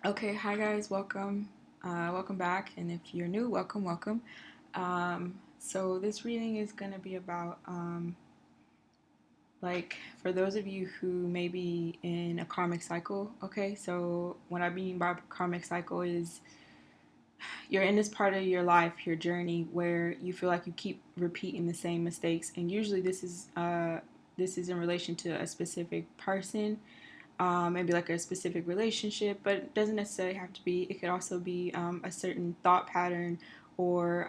Okay, hi guys, welcome. Welcome back. And if you're new, welcome. So this reading is going to be about like for those of you who may be in a karmic cycle. Okay, so what I mean by karmic cycle is you're in this part of your life, your journey, where you feel like you keep repeating the same mistakes, and usually this is in relation to a specific person, maybe like a specific relationship, but it doesn't necessarily have to be. It could also be a certain thought pattern or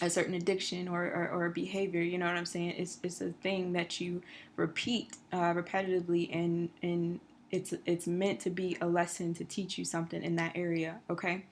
a certain addiction or a behavior. You know what I'm saying? It's a thing that you repeat repetitively, and it's meant to be a lesson to teach you something in that area. Okay.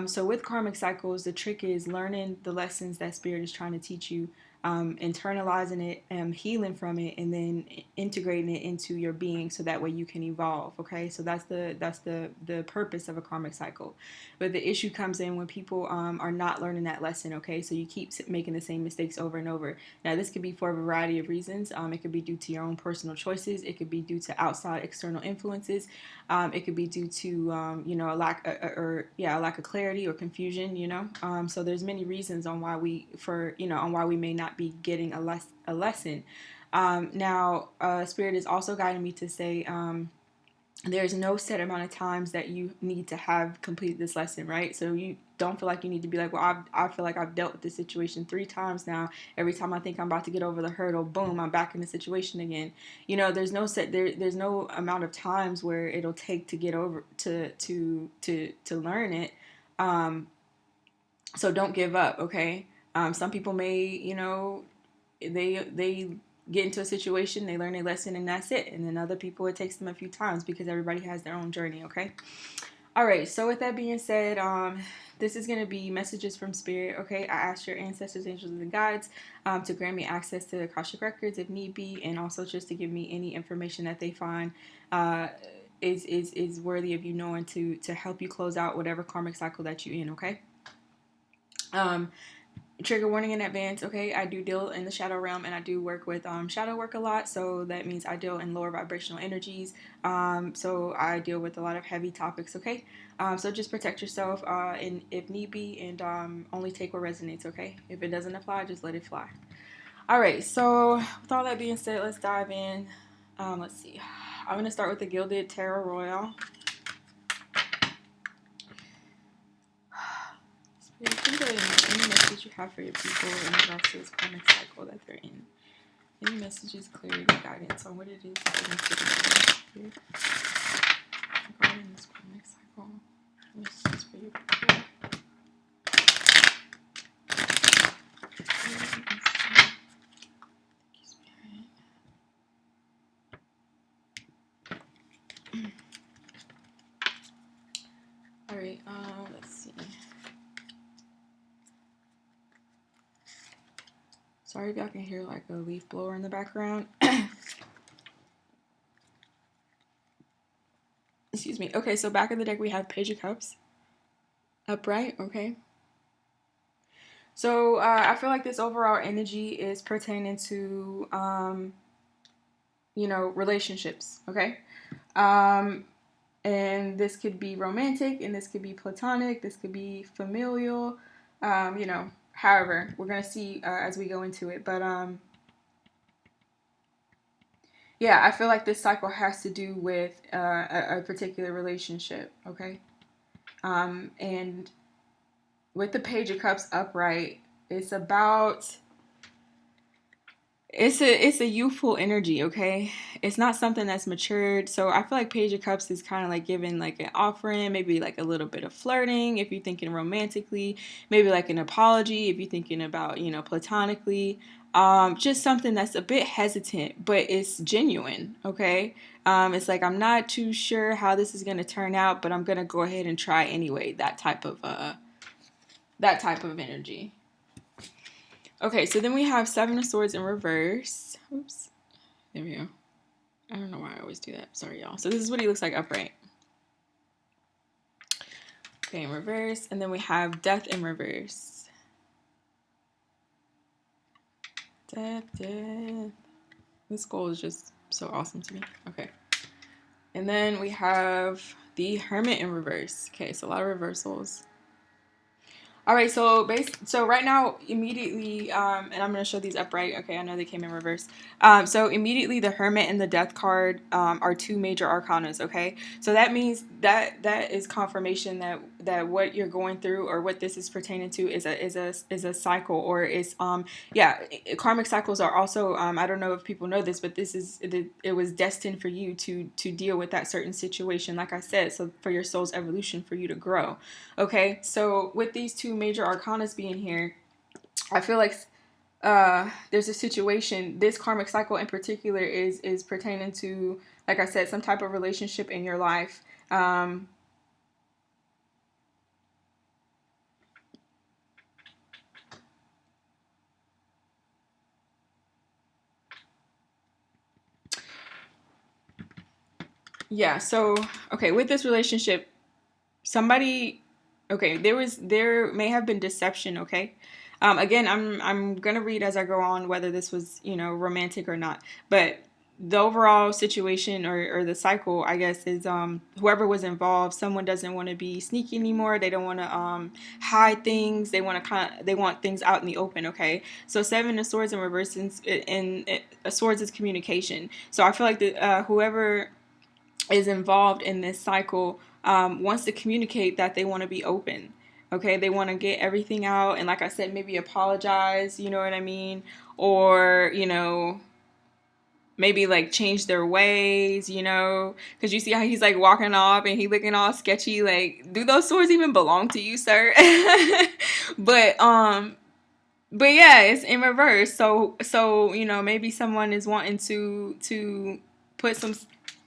So with karmic cycles, the trick is learning the lessons that spirit is trying to teach you, internalizing it, healing from it, and then integrating it into your being, so that way you can evolve. Okay, so that's the purpose of a karmic cycle. But the issue comes in when people are not learning that lesson. Okay, so you keep making the same mistakes over and over. Now this could be for a variety of reasons. It could be due to your own personal choices. It could be due to outside external influences. It could be due to a lack of clarity or confusion. So there's many reasons on why we may not be getting a lesson. Now, Spirit is also guiding me to say there's no set amount of times that you need to have completed this lesson, right? So you don't feel like you need to be like, well, I feel like I've dealt with this situation 3 times now. Every time I think I'm about to get over the hurdle, boom, I'm back in the situation again. There's no there's no amount of times where it'll take to get over to learn it. So don't give up, okay? Some people may, they get into a situation, they learn a lesson, and that's it. And then other people, it takes them a few times because everybody has their own journey, okay? All right, so with that being said, this is going to be messages from Spirit, okay? I asked your ancestors, angels, and guides to grant me access to the Akashic Records if need be, and also just to give me any information that they find uh, is worthy of you knowing to help you close out whatever karmic cycle that you're in, okay? Um, Trigger warning in advance, okay? I do deal in the shadow realm, and I do work with shadow work a lot, so that means I deal in lower vibrational energies. So I deal with a lot of heavy topics, okay? So just protect yourself, and if need be, and only take what resonates, okay? If it doesn't apply, just let it fly. All right, so with all that being said, let's dive in. Let's see. I'm going to start with the Gilded Tarot Royal. Spirit, think of any message you have for your people in regards to this karmic cycle that they're in. Any messages, clarity, guidance on what it is that they need to do regarding this karmic cycle. Messages for your people. Alright, let's see. Sorry if y'all can hear like a leaf blower in the background. Excuse me. Okay, so back in the deck we have Page of Cups. Upright, okay. So I feel like this overall energy is pertaining to, relationships, okay? And this could be romantic, and this could be platonic, this could be familial, however, we're going to see as we go into it. But yeah, I feel like this cycle has to do with a particular relationship, okay? And with the Page of Cups upright, it's about it's a youthful energy, okay? It's not something that's matured. So I feel like Page of Cups is kind of like giving like an offering, maybe like a little bit of flirting if you're thinking romantically, maybe like an apology if you're thinking about, platonically. Just something that's a bit hesitant, but it's genuine, okay? It's like I'm not too sure how this is gonna turn out, but I'm gonna go ahead and try anyway. That type of energy. Okay, so then we have Seven of Swords in reverse. Oops. There we go. I don't know why I always do that. Sorry, y'all. So this is what he looks like upright. Okay, in reverse. And then we have Death in reverse. Death. This goal is just so awesome to me. Okay. And then we have the Hermit in reverse. Okay, so a lot of reversals. All right, so right now, immediately, and I'm going to show these upright. Okay, I know they came in reverse. So immediately, the Hermit and the Death card are two major arcanas. Okay, so that means that is confirmation that what you're going through or what this is pertaining to is a cycle, or is yeah, karmic cycles are also I don't know if people know this, but it was destined for you to deal with that certain situation. Like I said, so for your soul's evolution, for you to grow. Okay, so with these two major arcanas being here, I feel like there's a situation. This karmic cycle in particular is pertaining to, like I said, some type of relationship in your life. Yeah. So okay, with this relationship, somebody, okay, there may have been deception. Okay. Again, I'm gonna read as I go on whether this was, romantic or not, but the overall situation, or the cycle, I guess, is whoever was involved, someone doesn't want to be sneaky anymore. They don't want to hide things. They want things out in the open. Okay, so Seven of Swords in reverse, and Swords is communication. So I feel like whoever is involved in this cycle wants to communicate that they want to be open. Okay, they want to get everything out, and like I said, maybe apologize, you know what I mean? Or, maybe like change their ways, because you see how he's like walking off and he looking all sketchy. Like, do those swords even belong to you, sir? but but yeah, it's in reverse. So maybe someone is wanting to put some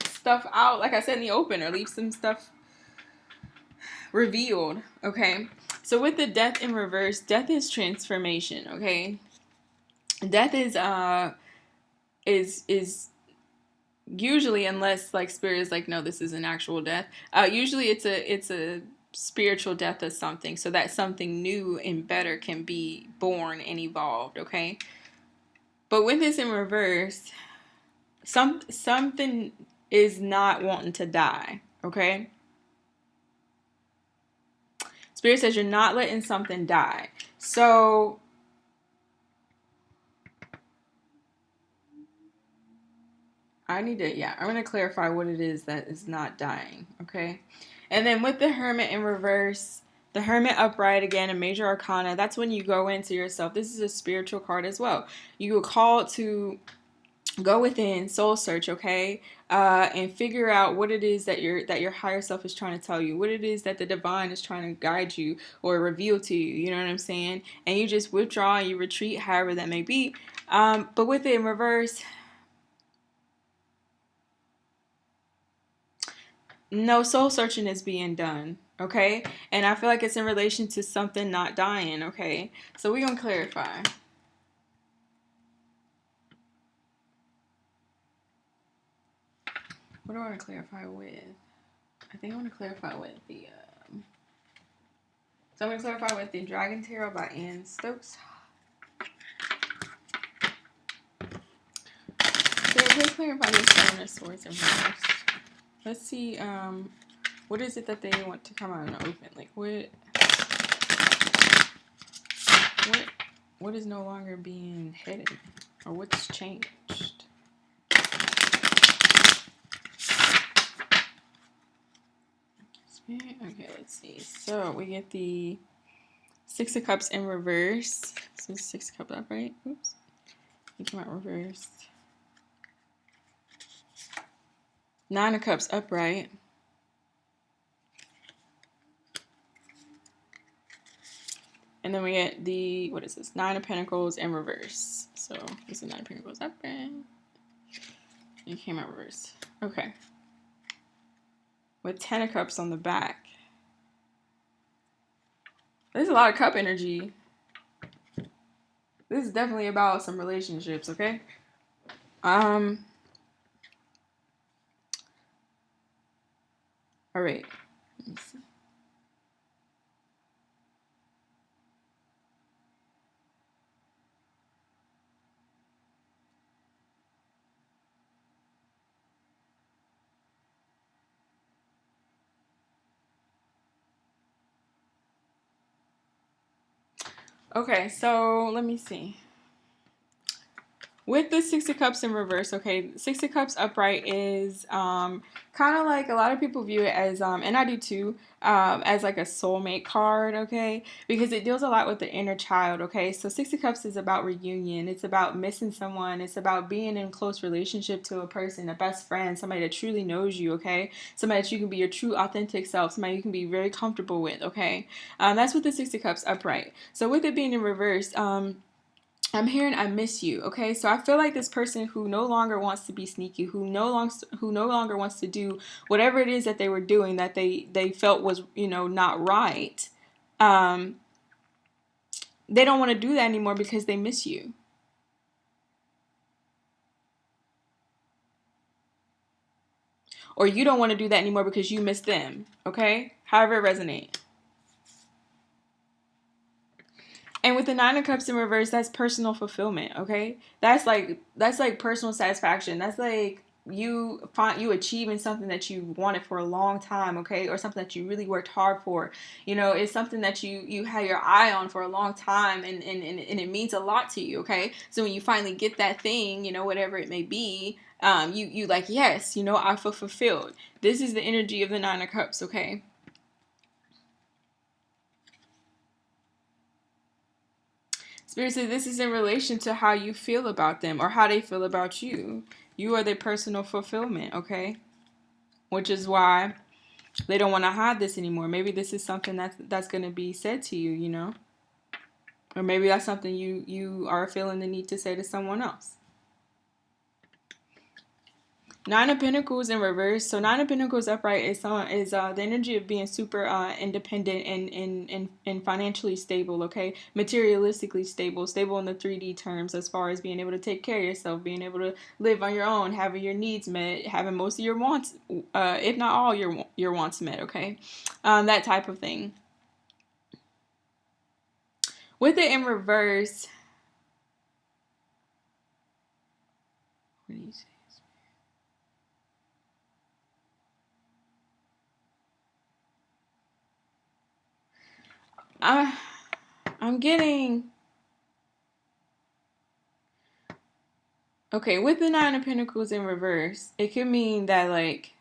stuff out, like I said, in the open, or leave some stuff revealed. Okay, so with the Death in reverse, death is transformation. Okay, death is usually, unless like spirit is like, no, this is an actual death, usually it's a spiritual death of something, so that something new and better can be born and evolved. Okay, but with this in reverse, something is not wanting to die. Okay, Spirit says you're not letting something die. So I'm going to clarify what it is that is not dying. Okay. And then with the Hermit in reverse, the Hermit upright, again, a major arcana, that's when you go into yourself. This is a spiritual card as well. You are called to go within, soul search, okay, and figure out what it is that your higher self is trying to tell you, what it is that the divine is trying to guide you or reveal to you. You know what I'm saying? And you just withdraw and you retreat, however that may be. But with it in reverse, no soul searching is being done. Okay, and I feel like it's in relation to something not dying. Okay, so we're gonna clarify. What do I want to clarify with? I think I want to clarify with the. So I'm going to clarify with the Dragon Tarot by Anne Stokes. So let's clarify this Seven of Swords in reverse. Let's see, what is it that they want to come out in the open? Like, what is no longer being hidden? Or what's changed? Okay, let's see. So we get the Six of Cups in reverse. So Six of Cups upright. Oops. It came out reversed. Nine of Cups upright. And then we get the, what is this? Nine of Pentacles in reverse. So this is Nine of Pentacles upright. It came out reverse. Okay. With Ten of Cups on the back. There's a lot of cup energy. This is definitely about some relationships, okay? All right. Let me see. Okay, so let me see. With the Six of Cups in reverse, okay, Six of Cups upright is kind of like a lot of people view it as, and I do too, as like a soulmate card, okay, because it deals a lot with the inner child, okay. So Six of Cups is about reunion. It's about missing someone. It's about being in close relationship to a person, a best friend, somebody that truly knows you, okay, somebody that you can be your true authentic self, somebody you can be very comfortable with, okay. That's with the Six of Cups upright. So with it being in reverse, I'm hearing I miss you, okay? So I feel like this person who no longer wants to be sneaky, who no longer wants to do whatever it is that they were doing that they felt was, not right. Um they don't want to do that anymore because they miss you. Or you don't want to do that anymore because you miss them, okay? However it resonates. And with the Nine of Cups in reverse, that's personal fulfillment, okay? That's like personal satisfaction. That's like you achieving something that you wanted for a long time, okay? Or something that you really worked hard for. It's something that you had your eye on for a long time, and it means a lot to you, okay? So when you finally get that thing, whatever it may be, you like, yes, I feel fulfilled. This is the energy of the Nine of Cups, okay? Spirit says this is in relation to how you feel about them or how they feel about you. You are their personal fulfillment, okay? Which is why they don't want to hide this anymore. Maybe this is something that's going to be said to you, or maybe that's something you are feeling the need to say to someone else. Nine of Pentacles in reverse. So Nine of Pentacles upright is the energy of being super independent and financially stable. Okay, materialistically stable in the 3D terms, as far as being able to take care of yourself, being able to live on your own, having your needs met, having most of your wants, if not all your wants met. Okay, that type of thing. With it in reverse, what do you say? I'm getting. Okay, with the Nine of Pentacles in reverse, it could mean that, like,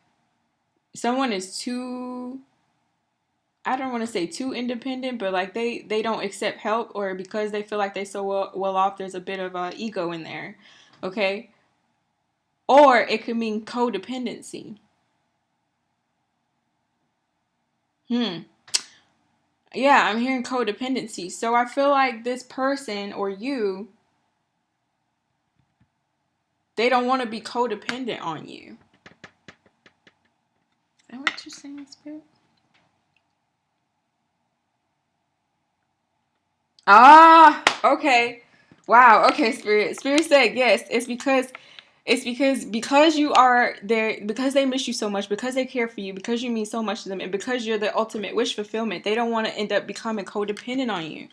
someone is too, I don't want to say too independent, but like they don't accept help, or because they feel like they so well off, there's a bit of ego in there. Okay? Or it could mean codependency. Hmm. Yeah, I'm hearing codependency. So I feel like this person or you, they don't want to be codependent on you. Is that what you're saying, Spirit? Ah, okay. Wow, okay, Spirit. Spirit said yes. It's because you are there, because they miss you so much, because they care for you, because you mean so much to them, and because you're the ultimate wish fulfillment. They don't want to end up becoming codependent on you.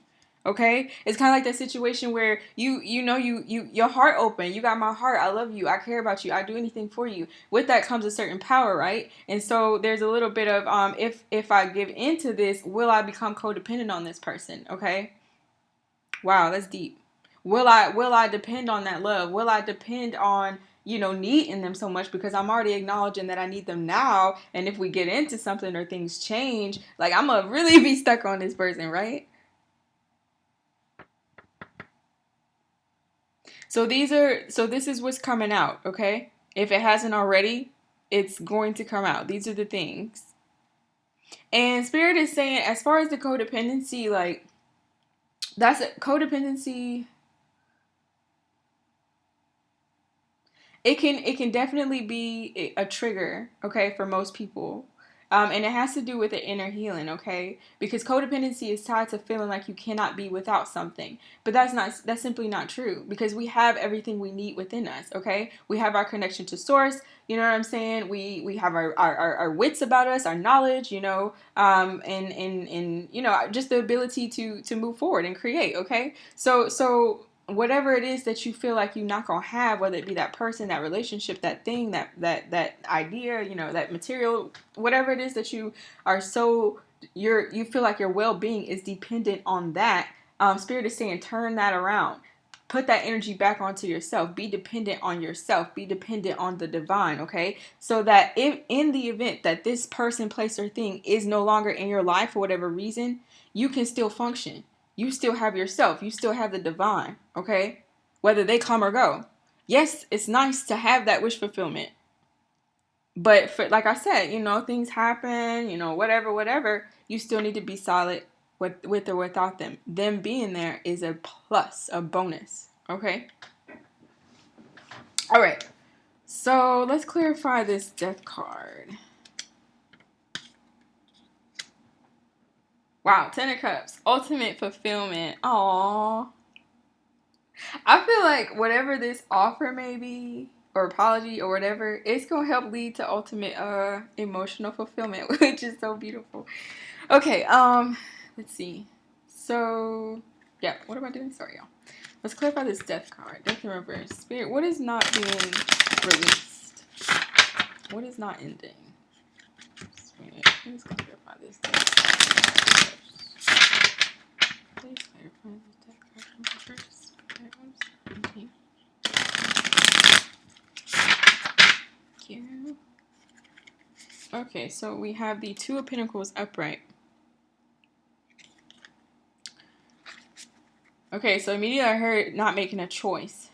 Okay? It's kind of like that situation where your heart open. You got my heart. I love you. I care about you. I do anything for you. With that comes a certain power, right? And so there's a little bit of if I give into this, will I become codependent on this person? Okay? Wow, that's deep. Will I depend on that love? Will I depend on, needing them so much because I'm already acknowledging that I need them now, and if we get into something or things change, like, I'm gonna really be stuck on this person, right? So this is what's coming out, okay? If it hasn't already, it's going to come out. These are the things. And Spirit is saying, as far as the codependency, like, that's a codependency. It can definitely be a trigger, okay, for most people. And it has to do with the inner healing, okay? Because codependency is tied to feeling like you cannot be without something. But that's simply not true, because we have everything we need within us, okay? We have our connection to source, you know what I'm saying? We have our wits about us, our knowledge, and just the ability to move forward and create, okay? So whatever it is that you feel like you're not gonna have, whether it be that person, that relationship, that thing, that idea, that material, whatever it is that you are, so you feel like your well-being is dependent on that. Spirit is saying turn that around. Put that energy back onto yourself. Be dependent on yourself. Be dependent on the divine, okay? So that if in the event that this person, place, or thing is no longer in your life for whatever reason, you can still function. You still have yourself. You still have the divine, okay? Whether they come or go. Yes, it's nice to have that wish fulfillment. But for, like I said, things happen, whatever. You still need to be solid with or without them. Them being there is a plus, a bonus. Okay? All right. So let's clarify this death card. Wow, Ten of Cups. Ultimate fulfillment. Aww. I feel like whatever this offer may be, or apology, or whatever, it's going to help lead to ultimate emotional fulfillment, which is so beautiful. Okay, let's see. So, yeah, what am I doing? Sorry, y'all. Let's clarify this death card. Death in reverse. Spirit, what is not being released? What is not ending? Spirit, please clarify this death card. Please clarify this death card in reverse. Okay. Thank you. Okay, so we have the Two of Pentacles upright. Okay, so immediately I heard not making a choice.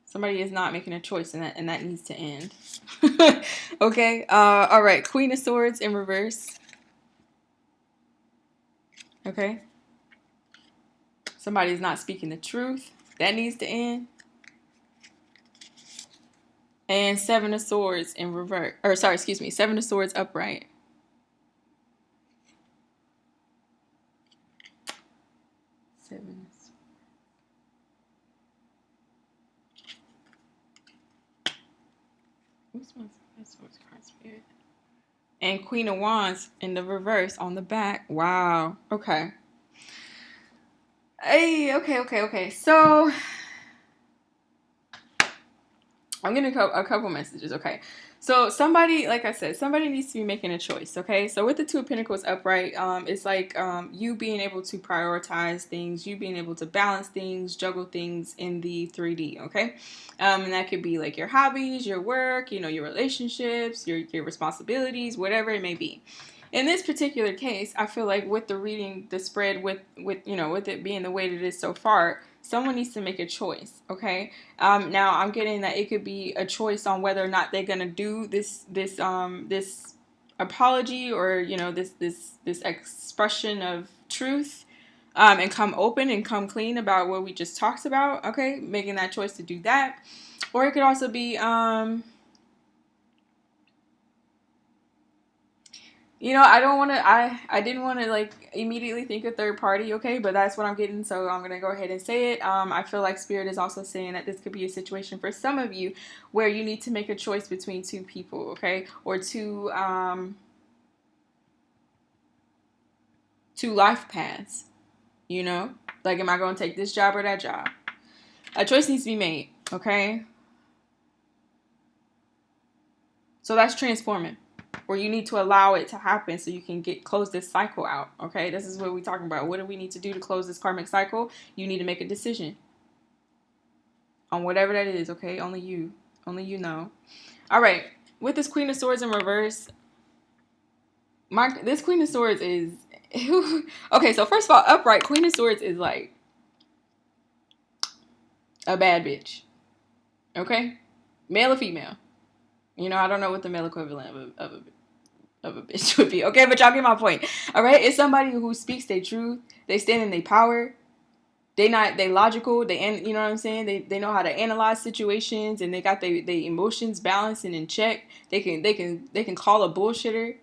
Somebody is not making a choice, and that needs to end. Okay, all right. Queen of Swords in reverse. Okay. Somebody is not speaking the truth. That needs to end. And Seven of Swords in reverse. Or, sorry, excuse me. Seven of Swords upright. Seven of Swords. What's my Swords card, Spirit? And Queen of Wands in the reverse on the back. Wow. Okay. Hey, okay. So, I'm getting a couple messages, okay? So somebody, like I said, somebody needs to be making a choice, okay? So with the Two of Pentacles upright, it's like you being able to prioritize things, you being able to balance things, juggle things in the 3D, okay? And that could be like your hobbies, your work, your relationships, your responsibilities, whatever it may be. In this particular case, I feel like with the reading, the spread, with it being the way that it is so far, someone needs to make a choice, okay? Now I'm getting that it could be a choice on whether or not they're gonna do this apology, or this expression of truth, and come open and come clean about what we just talked about, okay? Making that choice to do that, or it could also be I didn't want to like immediately think a third party, okay, but that's what I'm getting, so I'm going to go ahead and say it. I feel like Spirit is also saying that this could be a situation for some of you where you need to make a choice between two people, okay, or two life paths, like, am I going to take this job or that job? A choice needs to be made, okay? So that's transforming. Or you need to allow it to happen so you can close this cycle out, okay? This is what we're talking about. What do we need to do to close this karmic cycle? You need to make a decision on whatever that is, okay? Only you know. All right, with this Queen of Swords in reverse, this Queen of Swords is okay. So first of all, upright Queen of Swords is like a bad bitch, okay? Male or female? I don't know what the male equivalent of a bitch would be, okay? But y'all get my point, all right? It's somebody who speaks their truth. They stand in their power. They logical. You know what I'm saying? They know how to analyze situations, and they got their emotions balanced and in check. They can call a bullshitter.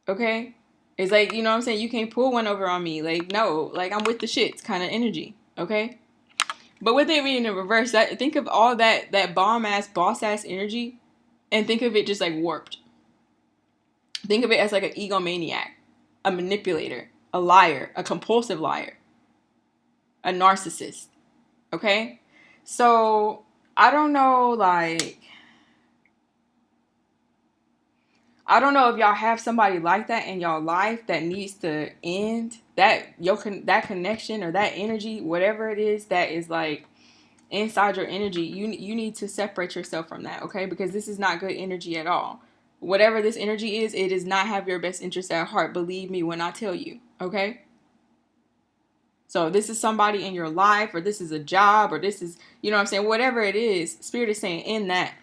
Okay? It's like, you know what I'm saying? You can't pull one over on me. Like, no, like, I'm with the shits kind of energy. Okay? But with it being in reverse, think of all that bomb ass, boss ass energy, and think of it just like warped. Think of it as like an egomaniac, a manipulator, a liar, a compulsive liar, a narcissist. Okay? So, I don't know, like, I don't know if y'all have somebody like that in y'all life that needs to end. That connection or that energy, whatever it is that is like inside your energy, you need to separate yourself from that, okay? Because this is not good energy at all. Whatever this energy is, it does not have your best interest at heart. Believe me when I tell you, okay? So this is somebody in your life, or this is a job, or this is, you know what I'm saying, whatever it is, Spirit is saying in that,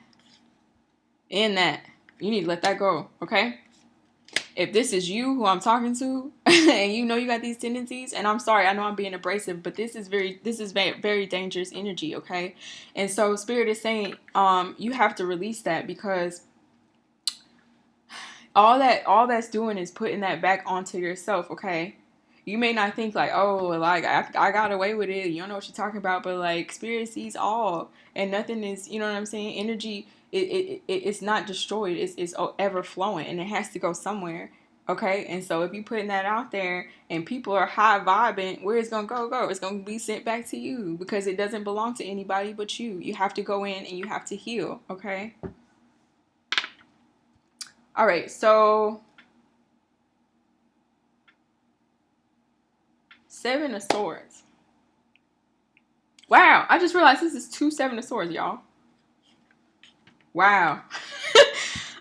you need to let that go, okay? If this is you who I'm talking to, and you know you got these tendencies, and I'm sorry, I know I'm being abrasive, but this is very dangerous energy, okay? And so Spirit is saying, you have to release that, because all that's doing is putting that back onto yourself, okay? You may not think like, oh, like I got away with it. You don't know what you're talking about, but like Spirit sees all, and nothing is, you know what I'm saying? Energy, it's not destroyed. It's ever flowing, and it has to go somewhere. Okay, and so if you putting that out there and people are high vibing, where it's gonna go? It's gonna be sent back to you, because it doesn't belong to anybody but you. You have to go in and you have to heal. Okay. All right. So Seven of Swords. Wow, I just realized this is two Seven of Swords, y'all. Wow.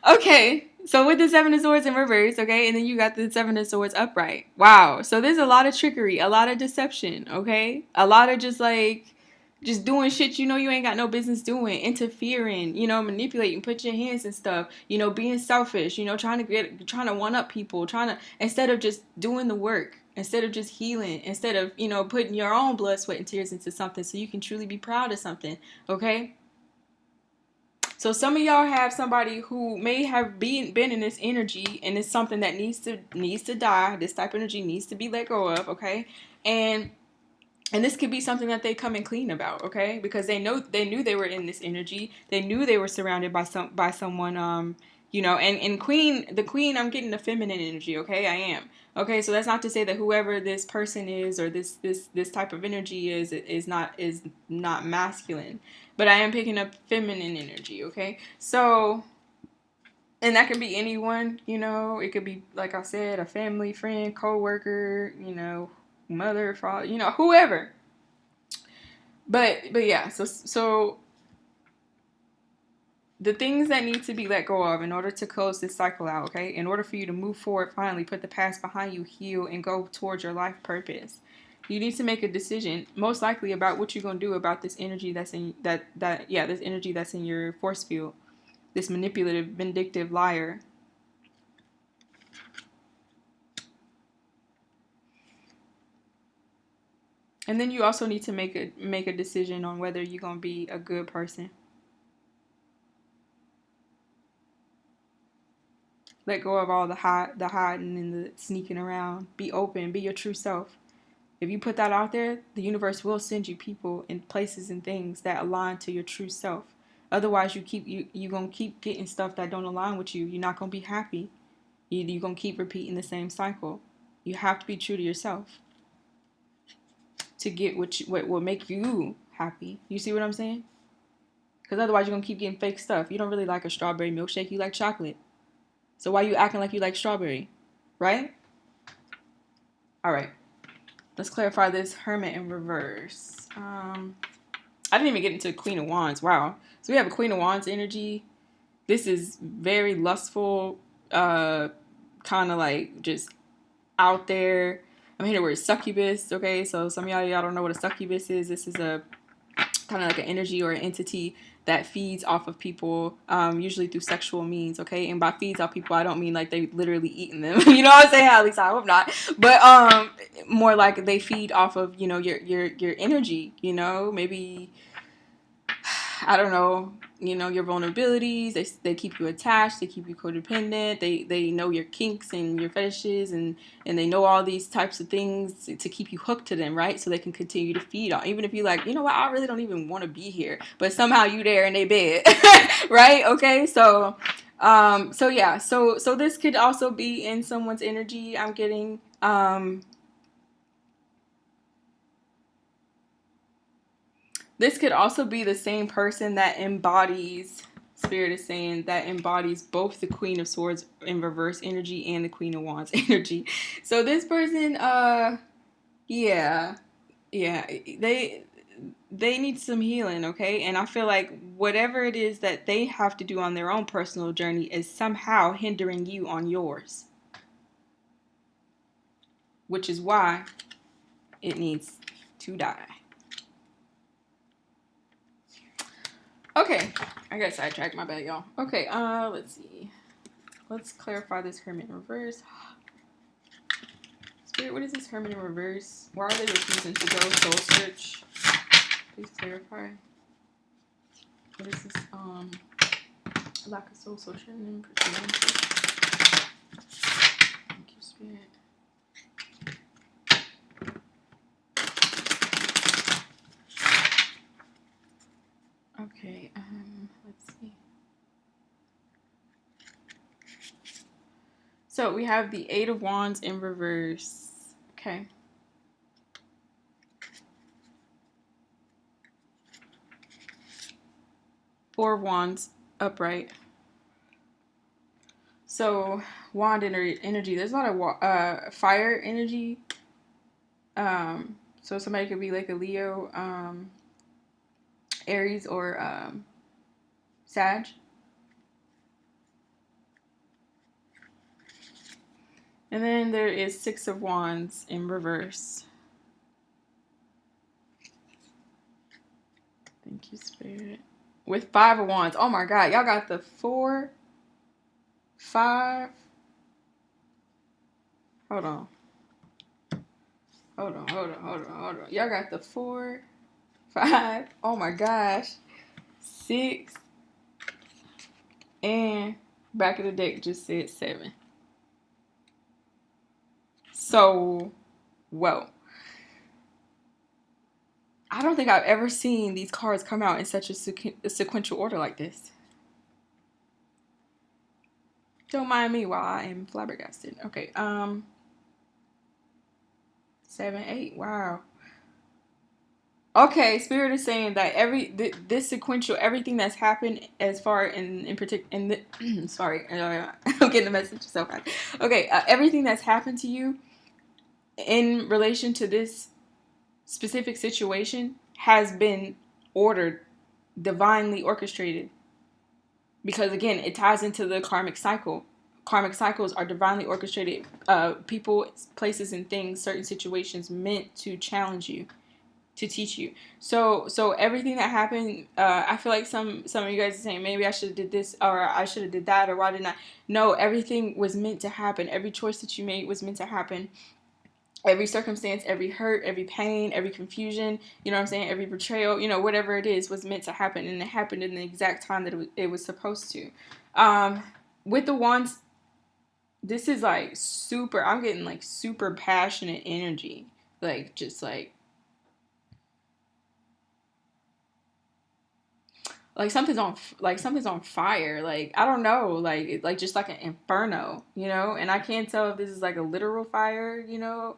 Okay, so with the Seven of Swords in reverse, okay, and then you got the Seven of Swords upright. Wow, so there's a lot of trickery, a lot of deception, okay? A lot of just doing shit you know you ain't got no business doing, interfering, you know, manipulating, put your hands and stuff, you know, being selfish, you know, trying to one up people, instead of just doing the work, instead of just healing, instead of, you know, putting your own blood, sweat, and tears into something so you can truly be proud of something, okay? So some of y'all have somebody who may have been in this energy, and it's something that needs to die. This type of energy needs to be let go of, okay? And this could be something that they come and clean about, okay? Because they knew they were in this energy. They knew they were surrounded by someone, you know, and the queen, I'm getting the feminine energy, okay? I am. Okay, so that's not to say that whoever this person is, or this type of energy is not masculine. But I am picking up feminine energy, okay? So, and that can be anyone, you know. It could be, like I said, a family, friend, co-worker, you know, mother, father, you know, whoever. But yeah, so the things that need to be let go of in order to close this cycle out, okay? In order for you to move forward, finally put the past behind you, heal, and go towards your life purpose. You need to make a decision, most likely about what you're gonna do about this energy that's in this energy that's in your force field. This manipulative, vindictive liar. And then you also need to make a decision on whether you're gonna be a good person. Let go of all the hiding and the sneaking around. Be open. Be your true self. If you put that out there, the universe will send you people and places and things that align to your true self. Otherwise, you gonna keep getting stuff that don't align with you. You're not gonna be happy. You're gonna keep repeating the same cycle. You have to be true to yourself to get what will make you happy. You see what I'm saying? Because otherwise, you're gonna keep getting fake stuff. You don't really like a strawberry milkshake. You like chocolate. So why are you acting like you like strawberry, right? All right. Let's clarify this Hermit in reverse. I didn't even get into Queen of Wands. Wow. So we have a Queen of Wands energy. This is very lustful, kind of like just out there. I'm here the word succubus. Okay, so some of y'all don't know what a succubus is. This is a kind of like an energy or an entity that feeds off of people, usually through sexual means, okay? And by feeds off people, I don't mean like they literally eating them. You know what I'm saying? At least I hope not. But more like they feed off of, you know, your energy, you know, maybe, I don't know, you know, your vulnerabilities. They keep you attached. They keep you codependent. They know your kinks and your fetishes, and they know all these types of things to keep you hooked to them, right? So they can continue to feed on. Even if you're like, you know what, I really don't even want to be here, but somehow you there in their bed, right? Okay, so yeah, so this could also be in someone's energy. I'm getting this could also be the same person that embodies Spirit is saying that embodies both the Queen of Swords in reverse energy and the Queen of Wands energy. So this person, yeah, yeah, they need some healing, okay? And I feel like whatever it is that they have to do on their own personal journey is somehow hindering you on yours, which is why it needs to die. Okay, I got sidetracked, my bad, y'all. Okay, let's see. Let's clarify this Hermit in reverse. Spirit, what is this Hermit in reverse? Why are they refusing to go soul search? Please clarify. What is this, lack of soul searching and pursuing? Thank you, Spirit. Okay, let's see. So we have the Eight of Wands in reverse. Okay. Four of Wands upright. So wand energy. There's a lot of fire energy. So somebody could be like a Leo, Aries, or Sag. And then there is Six of Wands in reverse. Thank you, Spirit. With Five of Wands. Oh my God, y'all got the 4, 5. Hold on. Y'all got the 4, 5. Oh my gosh. 6. And back of the deck just said 7. So, whoa. I don't think I've ever seen these cards come out in such a sequential order like this. Don't mind me while I am flabbergasted. Okay, 7, 8. Wow. Okay, Spirit is saying that this sequential, everything that's happened as far in particular, sorry, I'm getting the message so fast. Okay, everything that's happened to you in relation to this specific situation has been ordered, divinely orchestrated. Because again, it ties into the karmic cycle. Karmic cycles are divinely orchestrated. People, places, and things, certain situations meant to challenge you, to teach you. So everything that happened, I feel like some of you guys are saying maybe I should have did this or I should have did that or why didn't I? No, everything was meant to happen. Every choice that you made was meant to happen. Every circumstance, every hurt, every pain, every confusion, you know what I'm saying, every betrayal, you know, whatever it is was meant to happen, and it happened in the exact time that it was supposed to. With the Wands, this is like super, I'm getting like super passionate energy, like just like something's on fire, like I don't know, like just like an inferno, you know. And I can't tell if this is like a literal fire, you know.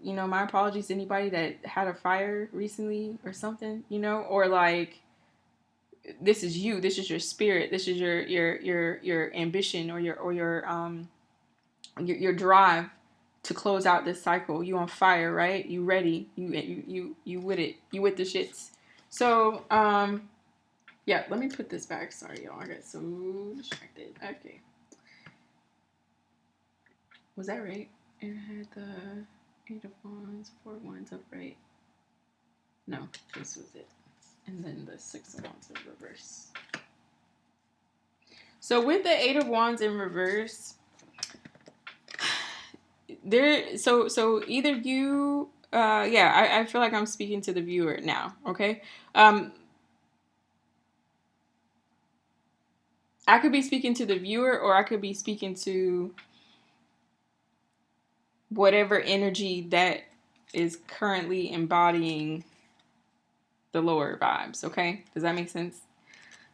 My apologies to anybody that had a fire recently or something, you know, or like this is your spirit, this is your ambition or your drive to close out this cycle. You on fire, right? You ready? You with it? You with the shits? So yeah, let me put this back. Sorry, y'all. I got so distracted. Okay. Was that right? It had the 8 of Wands, 4 of Wands upright. No, this was it. And then the 6 of Wands in reverse. So with the 8 of Wands in reverse, so either you, I feel like I'm speaking to the viewer now, okay? I could be speaking to the viewer, or I could be speaking to whatever energy that is currently embodying the lower vibes, okay? Does that make sense?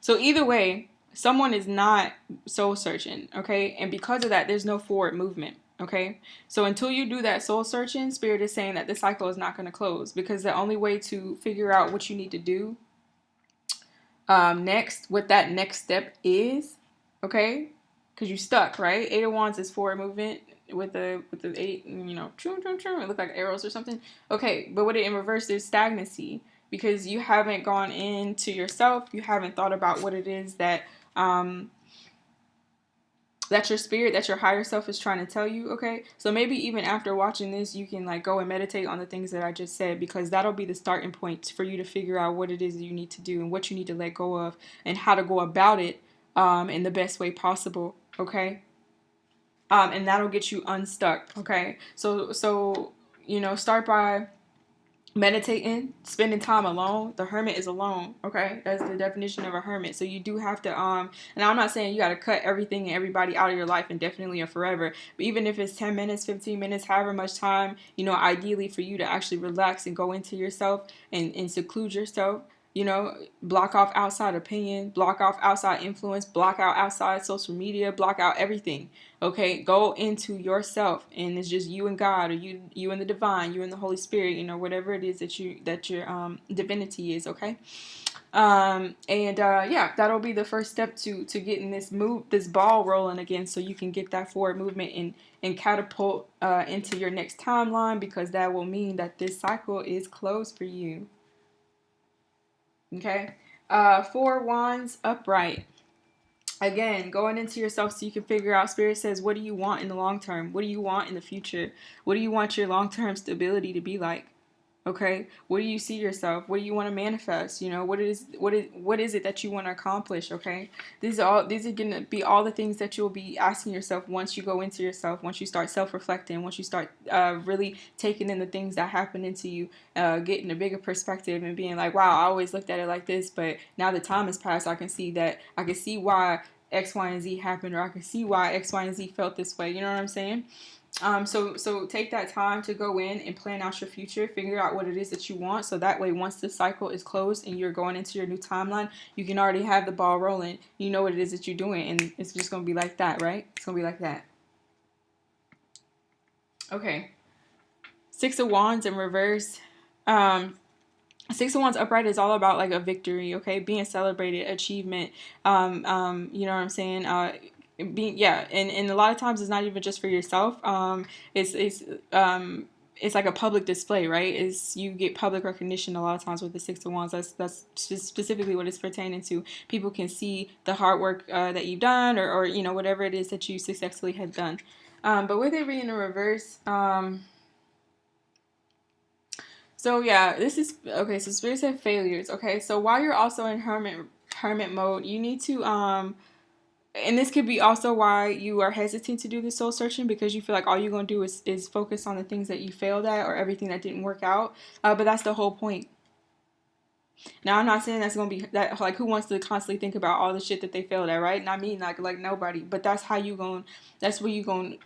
So either way, someone is not soul searching, okay? And because of that, there's no forward movement, okay? So until you do that soul searching, Spirit is saying that the cycle is not going to close, because the only way to figure out what you need to do Next, what that next step is, okay? Because you stuck, right? Eight of Wands is forward movement with the eight, it look like arrows or something. Okay, but what it in reverse is stagnancy because you haven't gone into yourself. You haven't thought about what it is um that your spirit, that your higher self is trying to tell you, okay? So maybe even after watching this, you can like go and meditate on the things that I just said because that'll be the starting point for you to figure out what it is that you need to do and what you need to let go of and how to go about it in the best way possible, okay? And that'll get you unstuck, okay? So start by meditating, spending time alone. The hermit is alone, okay? That's the definition of a hermit. So you do have to and I'm not saying you got to cut everything and everybody out of your life indefinitely or forever, but even if it's 10 minutes, 15 minutes, however much time, ideally for you to actually relax and go into yourself and seclude yourself, block off outside opinion, block off outside influence, block out outside social media, block out everything. Okay, go into yourself, and it's just you and God, or you and the divine, you and the Holy Spirit, whatever it is that your divinity is. Okay, yeah, that'll be the first step to getting this ball rolling again, so you can get that forward movement and catapult into your next timeline, because that will mean that this cycle is closed for you. Okay, Four Wands upright. Again, going into yourself so you can figure out. Spirit says, what do you want in the long term? What do you want in the future? What do you want your long-term stability to be like? Okay, what do you see yourself? What do you want to manifest? What is it that you want to accomplish? Okay, these are going to be all the things that you'll be asking yourself once you go into yourself, once you start self-reflecting, once you start really taking in the things that happen into you, getting a bigger perspective and being like, wow, I always looked at it like this, but now the time has passed. I can see why X, Y, and Z happened, or I can see why X, Y, and Z felt this way. You know what I'm saying? So take that time to go in and plan out your future, figure out what it is that you want. So that way, once the cycle is closed and you're going into your new timeline, you can already have the ball rolling. You know what it is that you're doing, and it's just going to be like that, right? It's going to be like that. Okay. Six of Wands in reverse. Six of Wands upright is all about like a victory, okay? Being celebrated, achievement. You know what I'm saying? And a lot of times it's not even just for yourself. It's like a public display, right? Is you get public recognition a lot of times with the Six of Wands. That's specifically what it's pertaining to. People can see the hard work that you've done, or whatever it is that you successfully have done. But with it being in reverse, so yeah, this is okay. So Spirit said failures. Okay, so while you're also in hermit mode, you need to and this could be also why you are hesitant to do the soul searching, because you feel like all you're gonna do is focus on the things that you failed at or everything that didn't work out. But that's the whole point. Now I'm not saying that's gonna be that, like, who wants to constantly think about all the shit that they failed at, right? Not me, like nobody. But that's how you going. That's where you going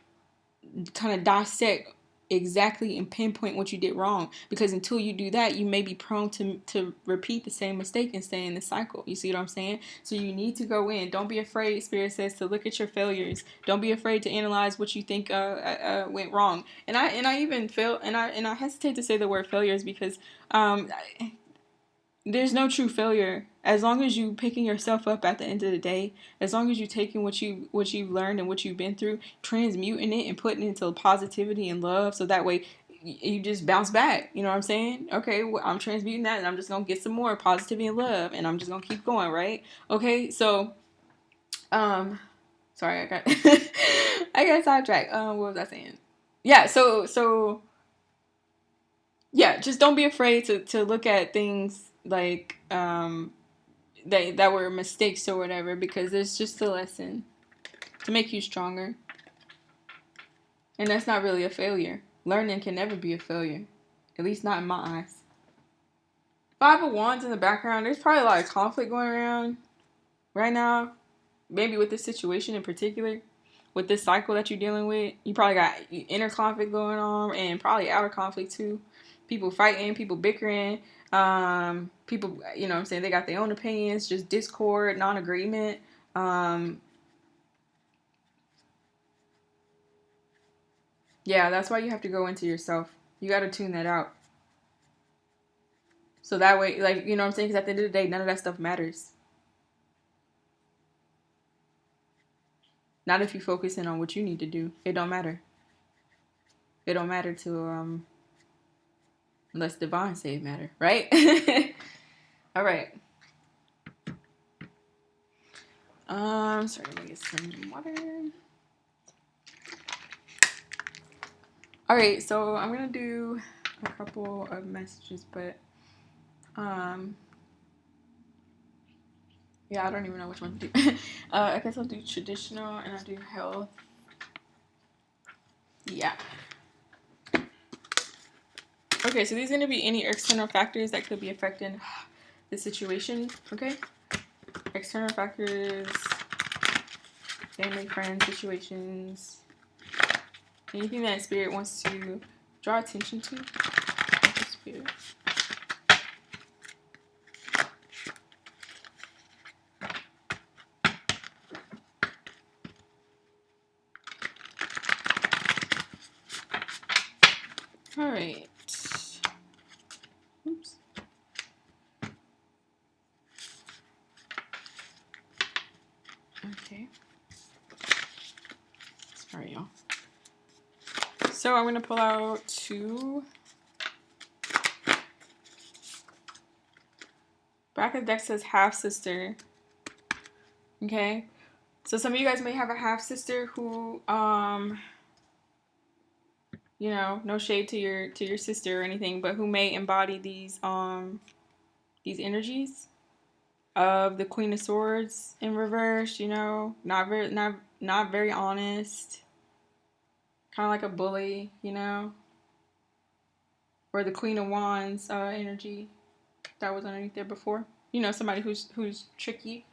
kind of dissect exactly and pinpoint what you did wrong, because until you do that, you may be prone to repeat the same mistake and stay in the cycle. You see what I'm saying? So you need to go in. Don't be afraid, Spirit says, to look at your failures. Don't be afraid to analyze what you think went wrong. And I even feel, and I hesitate to say the word failures, because um there's no true failure as long as you picking yourself up at the end of the day. As long as you taking what you've learned and what you've been through, transmuting it and putting it into positivity and love, so that way you just bounce back. You know what I'm saying? Okay, well, I'm transmuting that, and I'm just gonna get some more positivity and love, and I'm just gonna keep going, right? Okay, so sorry, I got I got sidetracked. What was I saying? Yeah, so yeah, just don't be afraid to look at things like that were mistakes or whatever, because it's just a lesson to make you stronger. And that's not really a failure. Learning can never be a failure, at least not in my eyes. Five of Wands in the background. There's probably a lot of conflict going around right now. Maybe with this situation in particular, with this cycle that you're dealing with, you probably got inner conflict going on and probably outer conflict too. People fighting, people bickering, people, you know what I'm saying, they got their own opinions, just discord, non-agreement. Yeah, that's why you have to go into yourself. You got to tune that out. So that way, like, you know what I'm saying? Because at the end of the day, none of that stuff matters. Not if you focus in on what you need to do. It don't matter. It don't matter to unless divine say it matter, right? All right. Sorry, let me get some water. All right, so I'm gonna do a couple of messages, but yeah, I don't even know which one to do. I guess I'll do traditional and I'll do health. Yeah. Okay, so these are gonna be any external factors that could be affecting the situation. Okay. External factors, family, friends, situations, anything that spirit wants to draw attention to. Spirit. All right. Oops. Okay. Sorry, y'all. So I'm gonna pull out 2. Back of the deck says half sister. Okay. So some of you guys may have a half sister who, you know, no shade to your sister or anything, but who may embody these energies of the Queen of Swords in reverse. You know, not very honest, kind of like a bully. You know, or the Queen of Wands energy that was underneath there before. You know, somebody who's tricky.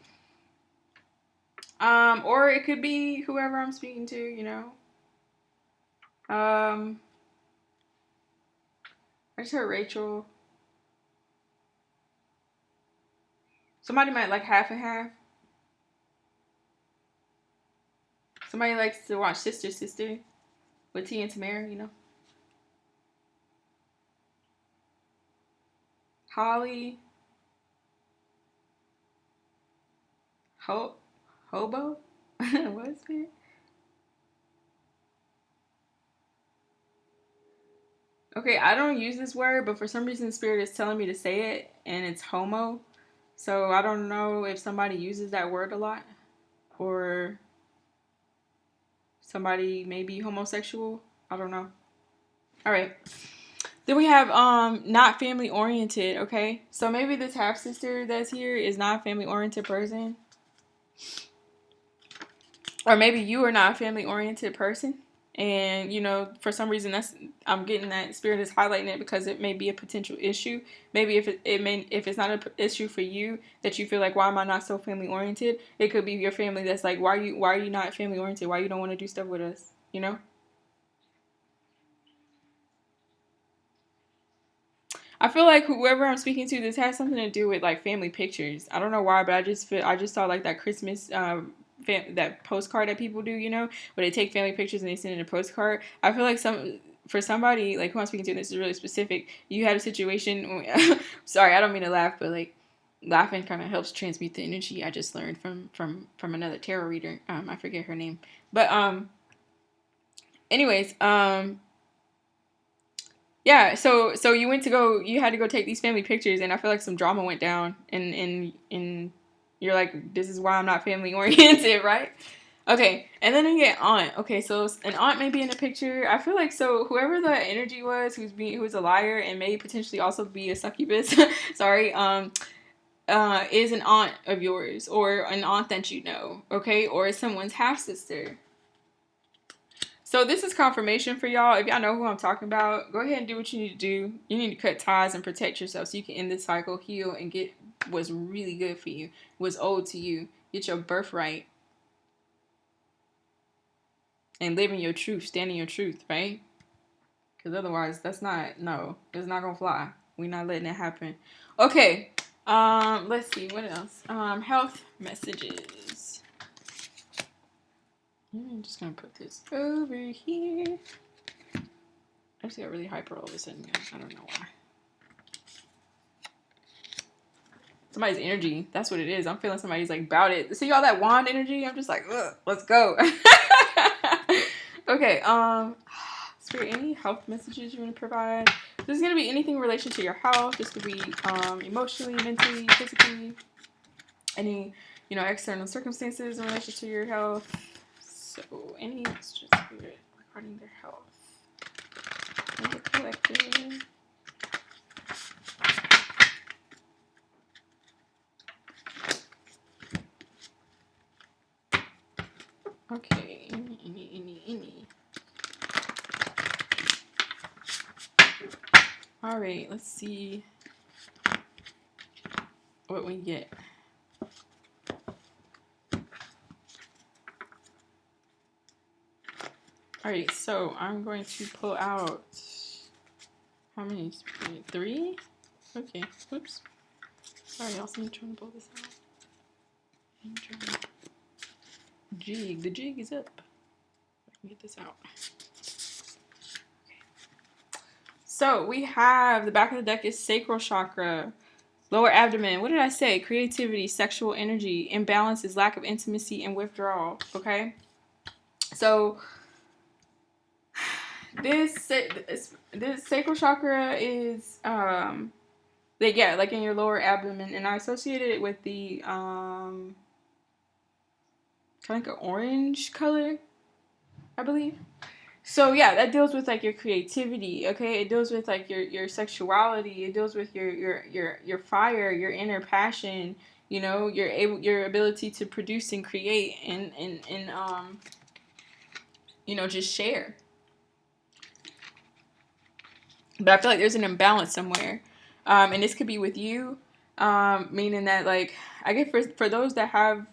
Or it could be whoever I'm speaking to. You know. I just heard Rachel. Somebody might like half and half. Somebody likes to watch Sister Sister with T and Tamara, you know. Holly. Hobo? What is it? Okay, I don't use this word, but for some reason Spirit is telling me to say it, and it's homo. So I don't know if somebody uses that word a lot, or somebody may be homosexual. I don't know. All right. Then we have not family oriented. Okay, so maybe this half sister that's here is not a family oriented person, or maybe you are not a family oriented person. And you know, for some reason, that's I'm getting that Spirit is highlighting it because it may be a potential issue. Maybe if if it's not an issue for you, that you feel like, why am I not so family oriented? It could be your family that's like, why are you not family oriented? Why you don't want to do stuff with us? You know. I feel like whoever I'm speaking to, this has something to do with like family pictures. I don't know why, but I just saw like that Christmas that postcard that people do, you know, where they take family pictures and they send in a postcard. I feel like for somebody like who I'm speaking to, this is really specific. You had a situation. Sorry, I don't mean to laugh, but like laughing kind of helps transmute the energy. I just learned from another tarot reader. I forget her name, but anyways, yeah, so you had to go take these family pictures, and I feel like some drama went down, and you're like, this is why I'm not family oriented, right? Okay, and then you get aunt. Okay, so an aunt may be in the picture. I feel like so whoever the energy was, who's a liar and may potentially also be a succubus. Sorry, is an aunt of yours or an aunt that you know. Okay, or is someone's half sister. So this is confirmation for y'all. If y'all know who I'm talking about, go ahead and do what you need to do. You need to cut ties and protect yourself so you can end this cycle, heal, and get what's really good for you, what's owed to you. Get your birthright. And live in your truth. Stand in your truth, right? Because otherwise, it's not going to fly. We're not letting it happen. Okay. Let's see. What else? Health messages. I'm just going to put this over here. I just got really hyper all of a sudden, guys. I don't know why. somebody's energy. That's what it is. I'm feeling somebody's like about it. See all that wand energy? I'm just like, ugh, let's go. Okay, Spirit, any health messages you want to provide? This is going to be anything in relation to your health. This could be emotionally, mentally, physically, any, external circumstances in relation to your health. So, any messages, Spirit, regarding their health. And the collective. Okay, any. All right, let's see what we get. All right, so I'm going to pull out, how many? 3? Okay, oops. Sorry, y'all, I'm trying to pull this out. Jig, the jig is up. I can get this out. Okay. So we have, the back of the deck is sacral chakra, lower abdomen. What did I say? Creativity, sexual energy, imbalances, lack of intimacy, and withdrawal. Okay? So this sacral chakra is like in your lower abdomen, and I associated it with the kind of like an orange color, I believe. So yeah, that deals with like your creativity, okay? It deals with like your sexuality. It deals with your fire, your inner passion, your ability to produce and create and just share. But I feel like there's an imbalance somewhere. And this could be with you, meaning that, like, I guess for those that have,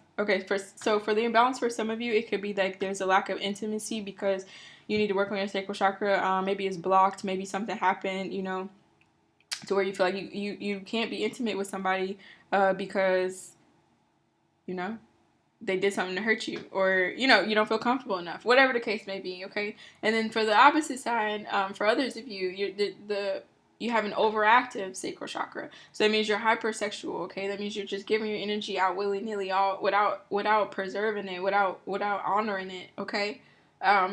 so for the imbalance for some of you, it could be like there's a lack of intimacy because you need to work on your sacral chakra. Maybe it's blocked. Maybe something happened, to where you feel like you can't be intimate with somebody because, they did something to hurt you, or you don't feel comfortable enough, whatever the case may be. Okay. And then for the opposite side, for others of you, you have an overactive sacral chakra, so that means you're hypersexual. Okay, that means you're just giving your energy out willy-nilly, all without preserving it, without honoring it. Okay.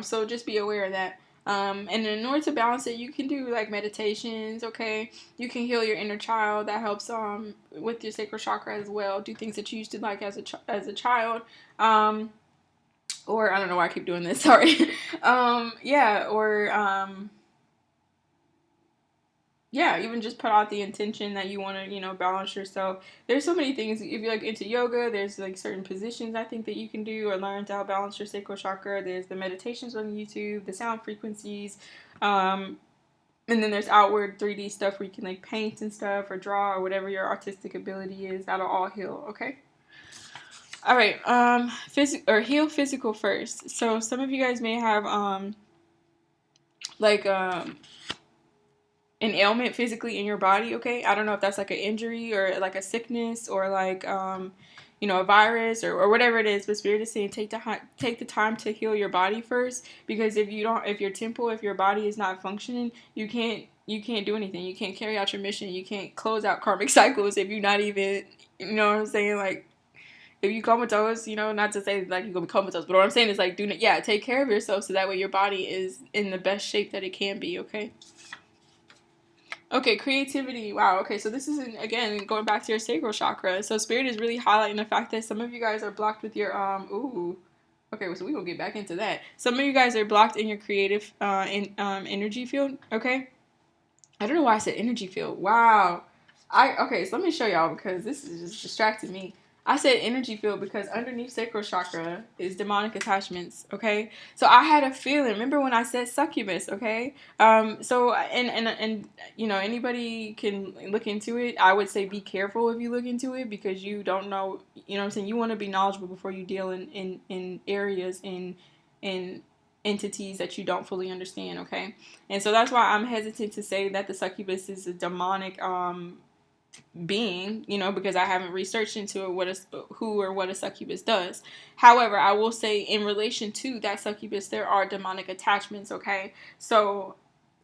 So just be aware of that. And in order to balance it, you can do like meditations. Okay, you can heal your inner child. That helps with your sacral chakra as well. Do things that you used to like as a child. Or I don't know why I keep doing this. Sorry. Even just put out the intention that you want to, balance yourself. There's so many things. If you're like into yoga, there's like certain positions I think that you can do or learn to help balance your sacral chakra. There's the meditations on YouTube, the sound frequencies, and then there's outward 3D stuff where you can like paint and stuff or draw or whatever your artistic ability is. That'll all heal. Okay. All right. Heal physical first. So some of you guys may have an ailment physically in your body. Okay, I don't know if that's like an injury or like a sickness or like a virus or whatever it is, but Spirit is saying take the time to heal your body first, because if your body is not functioning, you can't do anything. You can't carry out your mission. You can't close out karmic cycles if you're not even, you know what I'm saying, like, if you comatose, not to say like you're gonna be comatose, but what I'm saying is like take care of yourself so that way your body is in the best shape that it can be. Okay. Okay, creativity. Wow. Okay, so this is, again, going back to your sacral chakra. So Spirit is really highlighting the fact that some of you guys are blocked with your Okay, so we're gonna get back into that. Some of you guys are blocked in your creative energy field. Okay. I don't know why I said energy field. Wow. So let me show y'all, because this is just distracting me. I said energy field because underneath sacral chakra is demonic attachments. Okay, so I had a feeling. Remember when I said succubus? Okay, so and anybody can look into it. I would say be careful if you look into it, because you don't know. You know what I'm saying? You want to be knowledgeable before you deal in areas in entities that you don't fully understand. Okay, and so that's why I'm hesitant to say that the succubus is a demonic being, because I haven't researched into it, who or what a succubus does. However, I will say in relation to that succubus, there are demonic attachments. Okay, so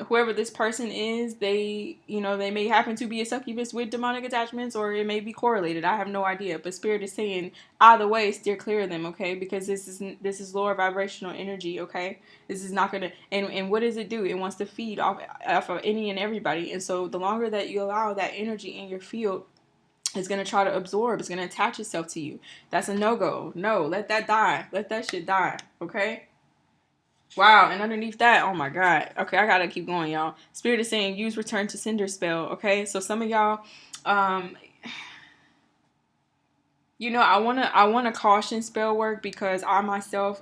whoever this person is, they, they may happen to be a succubus with demonic attachments, or it may be correlated. I have no idea, but Spirit is saying either way, steer clear of them, okay? Because this is lower vibrational energy, okay? This is not gonna, and what does it do? It wants to feed off of any and everybody, and so the longer that you allow that energy in your field, it's going to try to absorb. It's going to attach itself to you. That's a no-go. No, let that die. Let that shit die, okay? Wow, and underneath that, oh my God. Okay, I gotta keep going, y'all. Spirit is saying use return to sender spell, okay? So some of y'all, um, I wanna caution spell work, because I myself,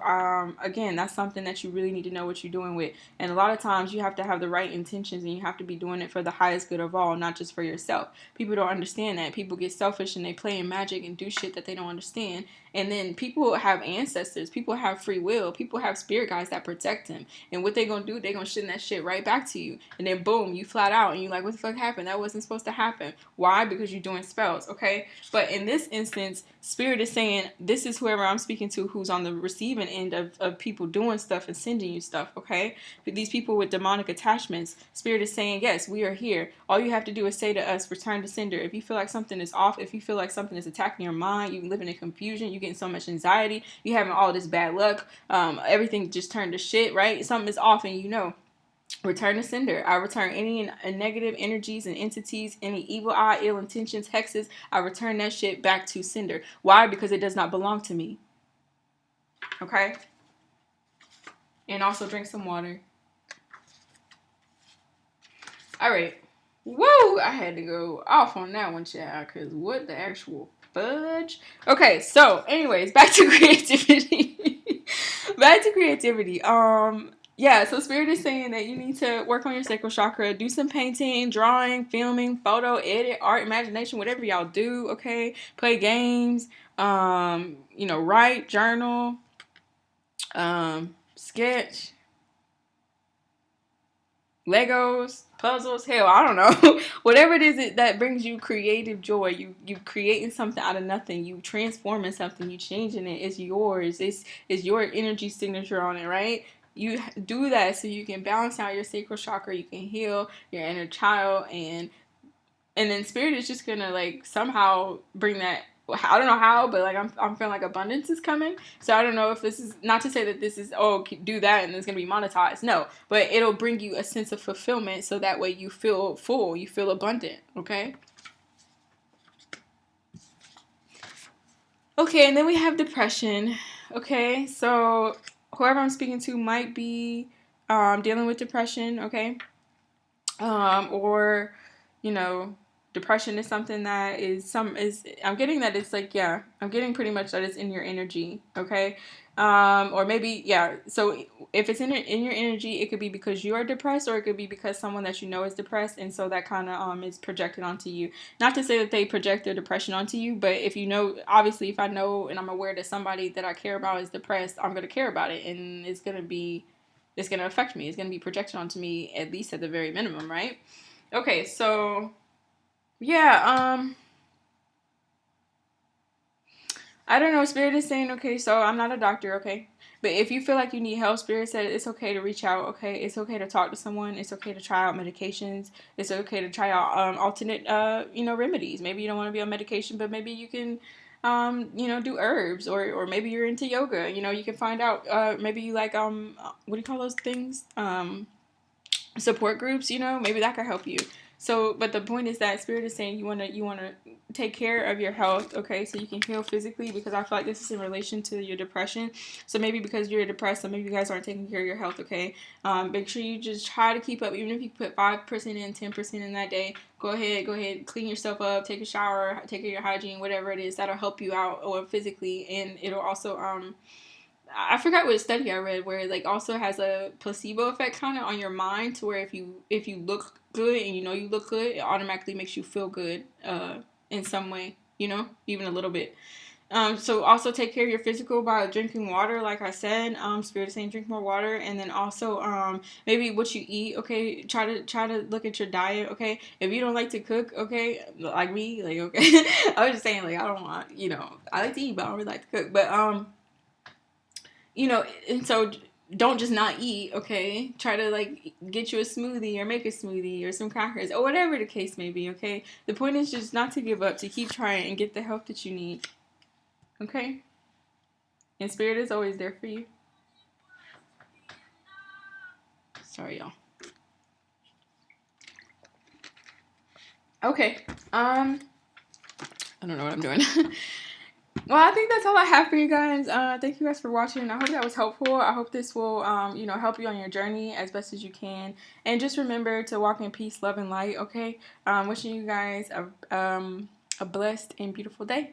again, that's something that you really need to know what you're doing with. And a lot of times you have to have the right intentions, and you have to be doing it for the highest good of all, not just for yourself. People don't understand that. People get selfish and they play in magic and do shit that they don't understand. And then people have ancestors, people have free will, people have spirit guides that protect them. And what they gonna do, they gonna send that shit right back to you. And then boom, you flat out and you like, what the fuck happened? That wasn't supposed to happen. Why? Because you're doing spells, okay? But in this instance, Spirit is saying, this is whoever I'm speaking to who's on the receiving end of people doing stuff and sending you stuff, okay? But these people with demonic attachments, Spirit is saying, yes, we are here. All you have to do is say to us, return to sender. If you feel like something is off, if you feel like something is attacking your mind, you living in confusion, you getting so much anxiety, you having all this bad luck, everything just turned to shit, right? Something is off, and return to sender. I return any negative energies and entities, any evil eye, ill intentions, hexes. I return that shit back to sender. Why? Because it does not belong to me. Okay? And also drink some water. Alright. Woo! I had to go off on that one, child, because what the actual fudge? Okay, so, anyways, back to creativity. Back to creativity. Yeah, so Spirit is saying that you need to work on your sacral chakra, do some painting, drawing, filming, photo, edit, art, imagination, whatever y'all do, okay? Play games, write, journal, sketch, Legos, puzzles, hell, I don't know. Whatever it is that brings you creative joy. You creating something out of nothing. You transforming something. You changing it. It's yours. It's your energy signature on it, right? You do that so you can balance out your sacral chakra. You can heal your inner child, and then Spirit is just gonna like somehow bring that. I don't know how, but like I'm feeling like abundance is coming. So I don't know if this is, not to say that this is, oh, do that and it's gonna be monetized. No, but it'll bring you a sense of fulfillment, so that way you feel full, you feel abundant. Okay. Okay, and then we have depression. Okay, so whoever I'm speaking to might be dealing with depression. Okay, or depression is something that I'm getting that it's like, yeah, I'm getting pretty much that it's in your energy, okay? Or maybe, yeah, so if it's in your energy, it could be because you are depressed, or it could be because someone that you know is depressed, and so that kind of is projected onto you. Not to say that they project their depression onto you, but if you know, obviously, if I know and I'm aware that somebody that I care about is depressed, I'm going to care about it, and it's going to affect me. It's going to be projected onto me, at least at the very minimum, right? Okay, so yeah, I don't know. Spirit is saying, okay, so I'm not a doctor, okay? But if you feel like you need help, Spirit said it's okay to reach out, okay? It's okay to talk to someone. It's okay to try out medications. It's okay to try out alternate, remedies. Maybe you don't want to be on medication, but maybe you can, do herbs, or maybe you're into yoga. You can find out, maybe you like, what do you call those things? Support groups, maybe that could help you. So, but the point is that Spirit is saying you wanna take care of your health, okay, so you can heal physically, because I feel like this is in relation to your depression. So maybe because you're depressed, so maybe you guys aren't taking care of your health, okay. Make sure you just try to keep up, even if you put 5% in, 10% in that day. Go ahead, clean yourself up, take a shower, take care of your hygiene, whatever it is that'll help you out or physically, and it'll also I forgot what study I read where it like also has a placebo effect kind of on your mind, to where if you look good and you look good, it automatically makes you feel good in some way, even a little bit. So also take care of your physical by drinking water, like I said. Spirit is saying drink more water, and then also maybe what you eat. Okay, try to look at your diet. Okay, if you don't like to cook, okay, like me, like okay, I was just saying like I don't want I like to eat, but I don't really like to cook, but and so don't just not eat, okay? Try to like get you a smoothie or make a smoothie or some crackers or whatever the case may be, okay? The point is just not to give up, to keep trying and get the help that you need, okay? And Spirit is always there for you. Sorry, y'all. Okay. I don't know what I'm doing. Well, I think that's all I have for you guys. Thank you guys for watching. I hope that was helpful. I hope this will, help you on your journey as best as you can. And just remember to walk in peace, love, and light, okay? Wishing you guys a blessed and beautiful day.